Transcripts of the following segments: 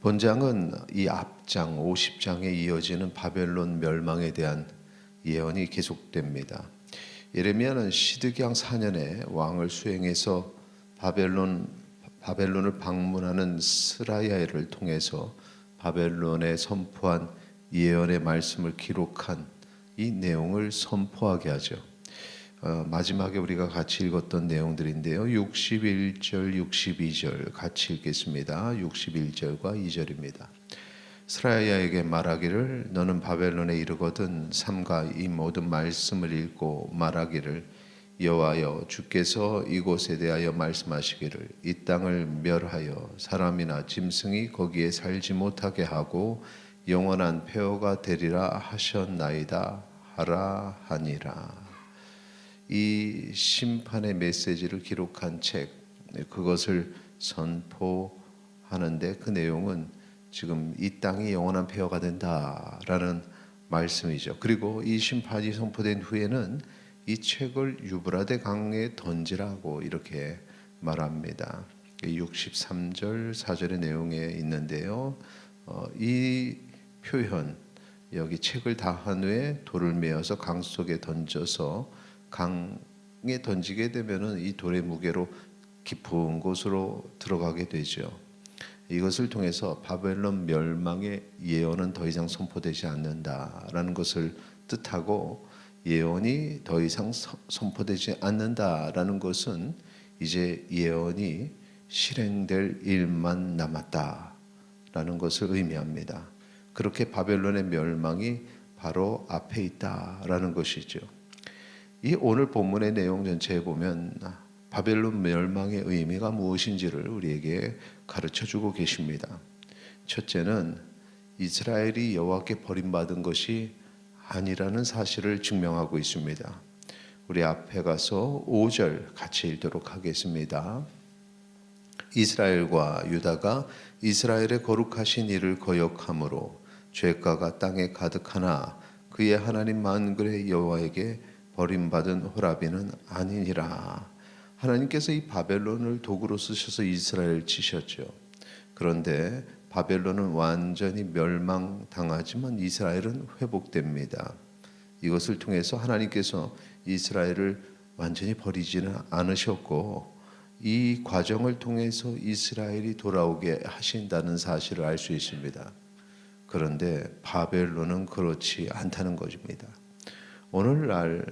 본장은 이 앞장 50장에 이어지는 바벨론 멸망에 대한 예언이 계속됩니다. 예레미야는 시드기야 4년에 왕을 수행해서 바벨론을 방문하는 스라야를 통해서 바벨론에 선포한 예언의 말씀을 기록한 이 내용을 선포하게 하죠. 마지막에 우리가 같이 읽었던 내용들인데요. 61절, 62절 같이 읽겠습니다. 61절과 2절입니다. 스라야에게 말하기를 너는 바벨론에 이르거든 삼가 이 모든 말씀을 읽고 말하기를 여호와여 주께서 이곳에 대하여 말씀하시기를 이 땅을 멸하여 사람이나 짐승이 거기에 살지 못하게 하고 영원한 폐허가 되리라 하셨나이다 하라 하니라. 이 심판의 메시지를 기록한 책, 그것을 선포하는데 그 내용은 지금 이 땅이 영원한 폐허가 된다라는 말씀이죠. 그리고 이 심판이 선포된 후에는 이 책을 유브라데 강에 던지라고 이렇게 말합니다. 63절 4절의 내용에 있는데요. 이 표현, 여기 책을 다 한 후에 돌을 메어서 강 속에 던져서 강에 던지게 되면은 이 돌의 무게로 깊은 곳으로 들어가게 되죠. 이것을 통해서 바벨론 멸망의 예언은 더 이상 선포되지 않는다라는 것을 뜻하고, 예언이 더 이상 선포되지 않는다라는 것은 이제 예언이 실행될 일만 남았다라는 것을 의미합니다. 그렇게 바벨론의 멸망이 바로 앞에 있다라는 것이죠. 이 오늘 본문의 내용 전체에 보면 바벨론 멸망의 의미가 무엇인지를 우리에게 가르쳐주고 계십니다. 첫째는 이스라엘이 여호와께 버림받은 것이 아니라는 사실을 증명하고 있습니다. 우리 앞에 가서 5절 같이 읽도록 하겠습니다. 이스라엘과 유다가 이스라엘의 거룩하신 이를 거역함으로 죄가가 땅에 가득하나 그의 하나님 만군의 여호와에게 버림받은 호라비는 아니니라. 하나님께서 이 바벨론을 도구로 쓰셔서 이스라엘을 치셨죠. 그런데 바벨론은 완전히 멸망당하지만 이스라엘은 회복됩니다. 이것을 통해서 하나님께서 이스라엘을 완전히 버리지는 않으셨고, 이 과정을 통해서 이스라엘이 돌아오게 하신다는 사실을 알 수 있습니다. 그런데 바벨론은 그렇지 않다는 것입니다. 오늘날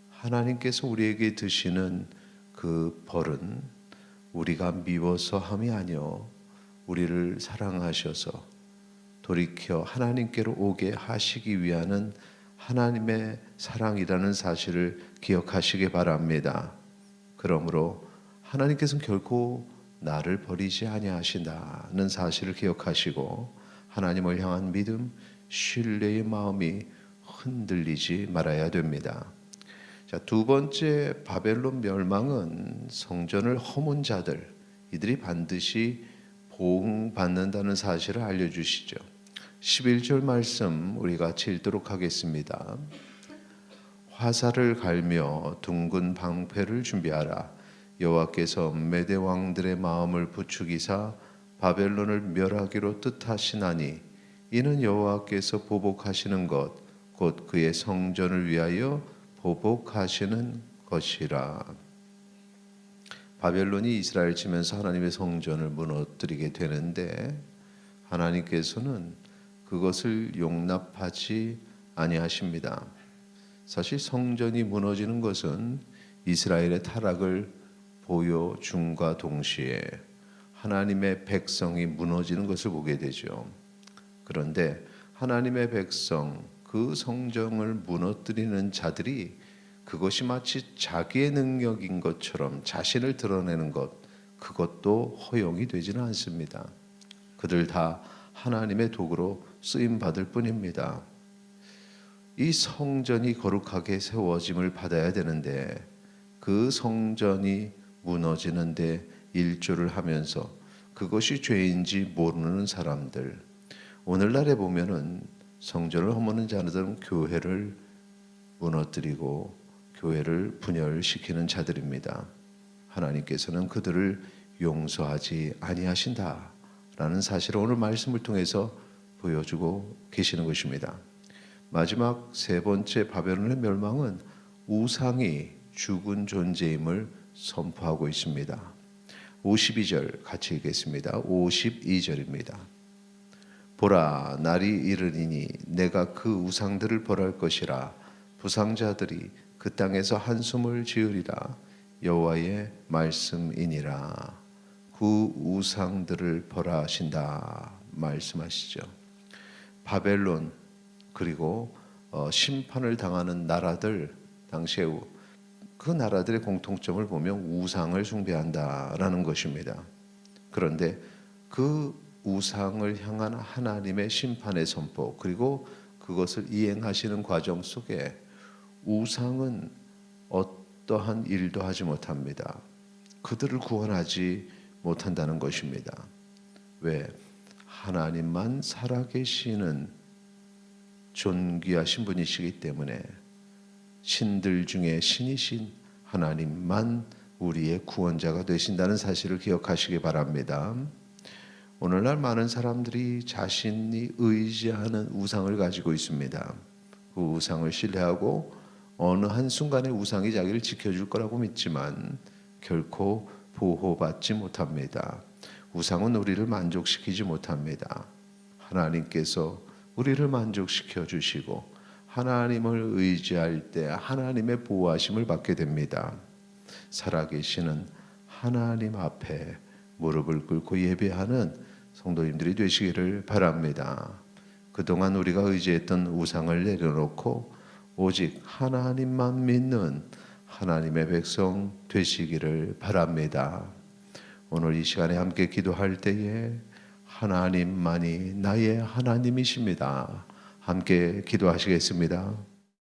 하나님께서 우리에게 드시는 그 벌은 우리가 미워서 함이 아니요 우리를 사랑하셔서 돌이켜 하나님께로 오게 하시기 위한 하나님의 사랑이라는 사실을 기억하시기 바랍니다. 그러므로 하나님께서는 결코 나를 버리지 아니하신다는 사실을 기억하시고, 하나님을 향한 믿음, 신뢰의 마음이 흔들리지 말아야 됩니다. 자, 두 번째 바벨론 멸망은 성전을 허문 자들, 이들이 반드시 보응받는다는 사실을 알려주시죠. 11절 말씀 우리 같이 읽도록 하겠습니다. 화살을 갈며 둥근 방패를 준비하라. 여호와께서 메대 왕들의 마음을 부추기사 바벨론을 멸하기로 뜻하시나니 이는 여호와께서 보복하시는 것 곧 그의 성전을 위하여 보복하시는 것이라. 바벨론이 이스라엘 치면서 하나님의 성전을 무너뜨리게 되는데 하나님께서는 그것을 용납하지 아니하십니다. 사실 성전이 무너지는 것은 이스라엘의 타락을 보여줌과 동시에 하나님의 백성이 무너지는 것을 보게 되죠. 그런데 하나님의 백성, 그 성전을 무너뜨리는 자들이 그것이 마치 자기의 능력인 것처럼 자신을 드러내는 것, 그것도 허용이 되지는 않습니다. 그들 다 하나님의 도구로 쓰임받을 뿐입니다. 이 성전이 거룩하게 세워짐을 받아야 되는데 그 성전이 무너지는데 일조를 하면서 그것이 죄인지 모르는 사람들, 오늘날에 보면은 성전을 허무는 자들은 교회를 무너뜨리고 교회를 분열시키는 자들입니다. 하나님께서는 그들을 용서하지 아니하신다라는 라는 사실을 오늘 말씀을 통해서 보여주고 계시는 것입니다. 마지막 세 번째 바벨론의 멸망은 우상이 죽은 존재임을 선포하고 있습니다. 52절 같이 읽겠습니다. 52절입니다. 보라, 날이 이르리니 내가 그 우상들을 벌할 것이라. 부상자들이 그 땅에서 한숨을 지으리라. 여호와의 말씀이니라. 그 우상들을 벌하신다 말씀하시죠. 바벨론 그리고 심판을 당하는 나라들, 당시에 그 나라들의 공통점을 보면 우상을 숭배한다라는 것입니다. 그런데 그 우상을 향한 하나님의 심판의 선포, 그리고 그것을 이행하시는 과정 속에 우상은 어떠한 일도 하지 못합니다. 그들을 구원하지 못한다는 것입니다. 왜? 하나님만 살아계시는 존귀하신 분이시기 때문에 신들 중에 신이신 하나님만 우리의 구원자가 되신다는 사실을 기억하시기 바랍니다. 오늘날 많은 사람들이 자신이 의지하는 우상을 가지고 있습니다. 그 우상을 신뢰하고 어느 한순간에 우상이 자기를 지켜줄 거라고 믿지만 결코 보호받지 못합니다. 우상은 우리를 만족시키지 못합니다. 하나님께서 우리를 만족시켜 주시고 하나님을 의지할 때 하나님의 보호하심을 받게 됩니다. 살아계시는 하나님 앞에 무릎을 꿇고 예배하는 성도님들이 되시기를 바랍니다. 그동안 우리가 의지했던 우상을 내려놓고 오직 하나님만 믿는 하나님의 백성 되시기를 바랍니다. 오늘 이 시간에 함께 기도할 때에 하나님만이 나의 하나님이십니다. 함께 기도하시겠습니다.